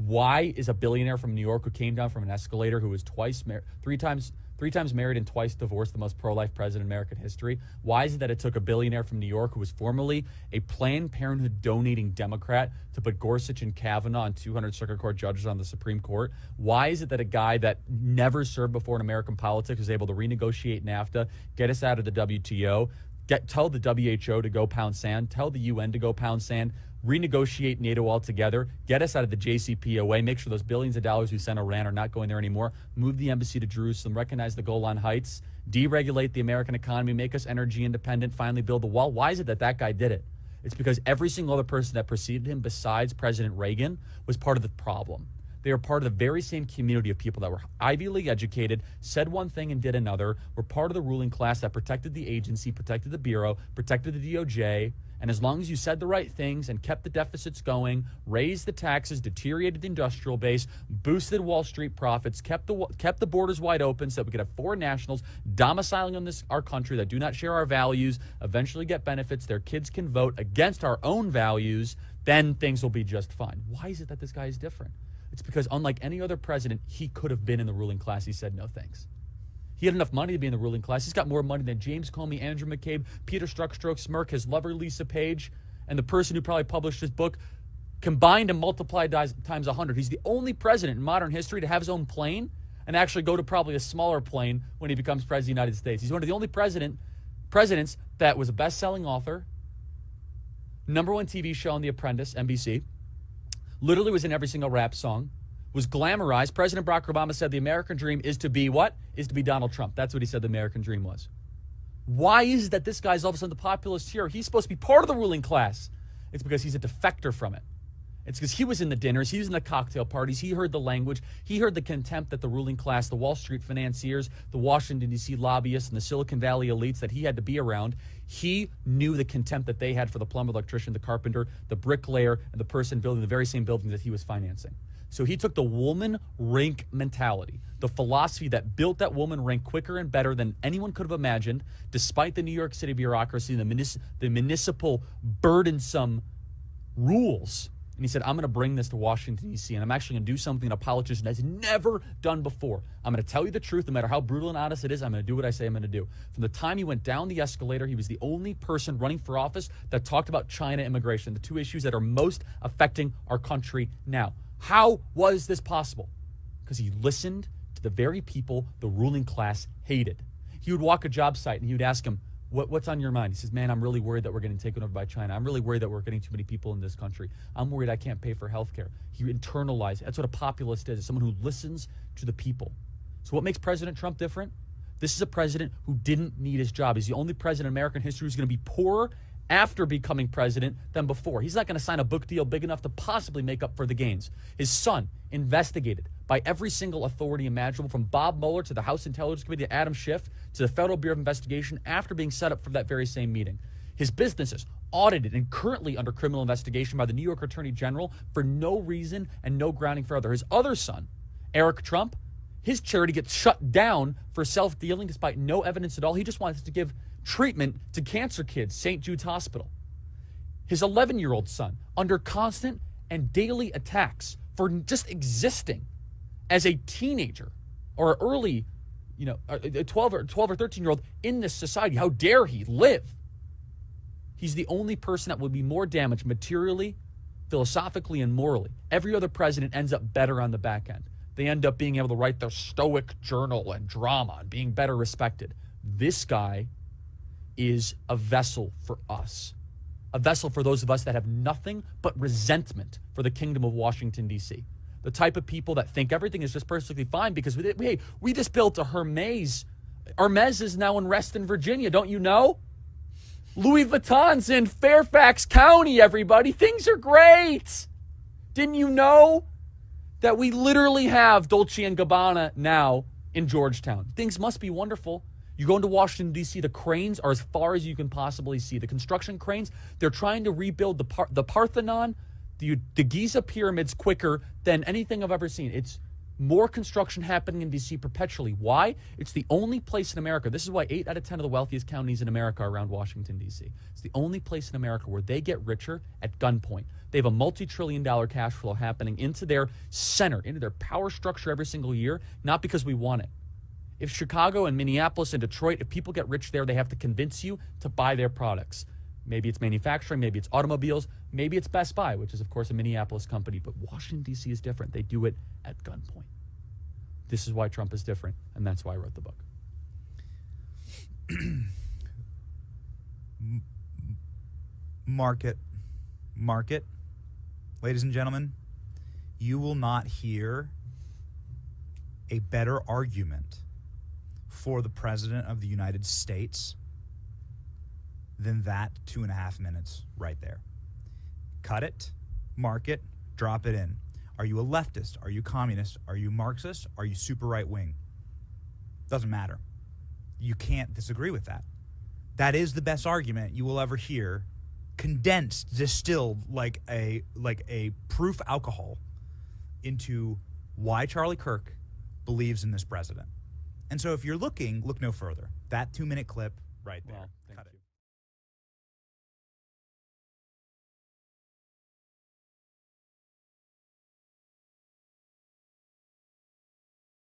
Why is a billionaire from New York who came down from an escalator, who was three times married and twice divorced, the most pro-life president in American history? Why is it that it took a billionaire from New York who was formerly a Planned Parenthood donating Democrat to put Gorsuch and Kavanaugh and 200 Circuit Court judges on the Supreme Court? Why is it that a guy that never served before in American politics was able to renegotiate NAFTA, get us out of the WTO, tell the WHO to go pound sand, tell the UN to go pound sand, renegotiate NATO altogether, get us out of the JCPOA, make sure those billions of dollars we sent Iran are not going there anymore, move the embassy to Jerusalem, recognize the Golan Heights, deregulate the American economy, make us energy independent, finally build the wall? Why is it that that guy did it? It's because every single other person that preceded him besides President Reagan was part of the problem. They are part of the very same community of people that were Ivy League educated, said one thing and did another, were part of the ruling class that protected the agency, protected the Bureau, protected the DOJ. And as long as you said the right things and kept the deficits going, raised the taxes, deteriorated the industrial base, boosted Wall Street profits, kept the borders wide open so that we could have foreign nationals domiciling in our country that do not share our values, eventually get benefits, their kids can vote against our own values, then things will be just fine. Why is it that this guy is different? It's because unlike any other president, he could have been in the ruling class. He said no thanks. He had enough money to be in the ruling class. He's got more money than James Comey, Andrew McCabe, Peter Strzok, Smirk, his lover Lisa Page, and the person who probably published his book combined and multiplied times 100. He's the only president in modern history to have his own plane and actually go to probably a smaller plane when he becomes president of the United States. He's one of the only presidents that was a best-selling author, #1 TV show on The Apprentice, NBC, literally was in every single rap song, was glamorized. President Barack Obama said the American dream is to be what? Is to be Donald Trump. That's what he said the American dream was. Why is it that this guy's all of a sudden the populist hero? He's supposed to be part of the ruling class. It's because he's a defector from it. It's because he was in the dinners, he was in the cocktail parties, he heard the language, he heard the contempt that the ruling class, the Wall Street financiers, the Washington, D.C. lobbyists, and the Silicon Valley elites that he had to be around. He knew the contempt that they had for the plumber, electrician, the carpenter, the bricklayer, and the person building the very same buildings that he was financing. So he took the woman rink mentality, the philosophy that built that woman rink quicker and better than anyone could have imagined, despite the New York City bureaucracy and the municipal burdensome rules. And he said, I'm going to bring this to Washington, D.C., and I'm actually going to do something that a politician has never done before. I'm going to tell you the truth, no matter how brutal and honest it is. I'm going to do what I say I'm going to do. From the time he went down the escalator, he was the only person running for office that talked about China immigration, the two issues that are most affecting our country now. How was this possible? Because he listened to the very people the ruling class hated. He would walk a job site and he would ask them, what's on your mind? He says, man, I'm really worried that we're getting taken over by China. I'm really worried that we're getting too many people in this country. I'm worried I can't pay for health care. He internalized. That's what a populist is, someone who listens to the people. So what makes President Trump different? This is a president who didn't need his job. He's the only president in American history who's going to be poorer after becoming president than before. He's not going to sign a book deal big enough to possibly make up for the gains. His son, investigated by every single authority imaginable, from Bob Mueller to the House Intelligence Committee to Adam Schiff to the Federal Bureau of Investigation, after being set up for that very same meeting. His businesses audited and currently under criminal investigation by the New York Attorney General for no reason and no grounding further. His other son, Eric Trump, his charity gets shut down for self-dealing despite no evidence at all. He just wants to give treatment to cancer kids, St. Jude's Hospital. His 11-year-old son, under constant and daily attacks for just existing as a teenager or an early, a 12 or 13-year-old in this society. How dare he live? He's the only person that will be more damaged materially, philosophically, and morally. Every other president ends up better on the back end. They end up being able to write their stoic journal and drama and being better respected. This guy is a vessel for us. A vessel for those of us that have nothing but resentment for the kingdom of Washington, D.C. The type of people that think everything is just perfectly fine because we just built a Hermes. Hermes is now in Reston, Virginia. Don't you know? Louis Vuitton's in Fairfax County, everybody. Things are great. Didn't you know that we literally have Dolce & Gabbana now in Georgetown? Things must be wonderful. You go into Washington, D.C., the cranes are as far as you can possibly see. The construction cranes, they're trying to rebuild the Parthenon, the Giza pyramids quicker than anything I've ever seen. It's More construction happening in D.C. perpetually. Why? It's the only place in America. This is why 8 out of 10 of the wealthiest counties in America are around Washington, D.C. It's the only place in America where they get richer at gunpoint. They have a multi-trillion-dollar cash flow happening into their center, into their power structure every single year, not because we want it. If Chicago and Minneapolis and Detroit, if people get rich there, they have to convince you to buy their products. Maybe it's manufacturing, maybe it's automobiles, maybe it's Best Buy, which is, of course, a Minneapolis company. But Washington, D.C. is different. They do it at gunpoint. This is why Trump is different, and that's why I wrote the book. Market. Ladies and gentlemen, you will not hear a better argument for the President of the United States than that 2.5 minutes right there. Cut it, mark it, drop it in. Are you a leftist? Are you communist? Are you Marxist? Are you super right wing? Doesn't matter. You can't disagree with that. That is the best argument you will ever hear, condensed, distilled like a proof alcohol into why Charlie Kirk believes in this president. And so if you're looking, look no further. That 2-minute clip right there. Well, thank Cut you. it.